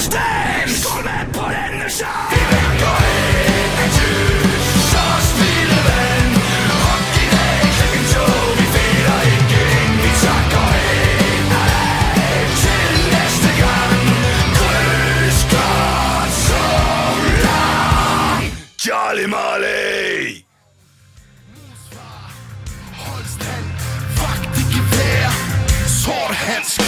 Stem! Skål med på denne sang! Vi vinker ind en tys, så spilde vand. Rock i dag, klikken tog, vi fælder ikke ind. Vi takker ind og af til næste gang. Kryds, kort, så lang. Jolly Molly! Holst han, fuck de gevær. Sort handsk.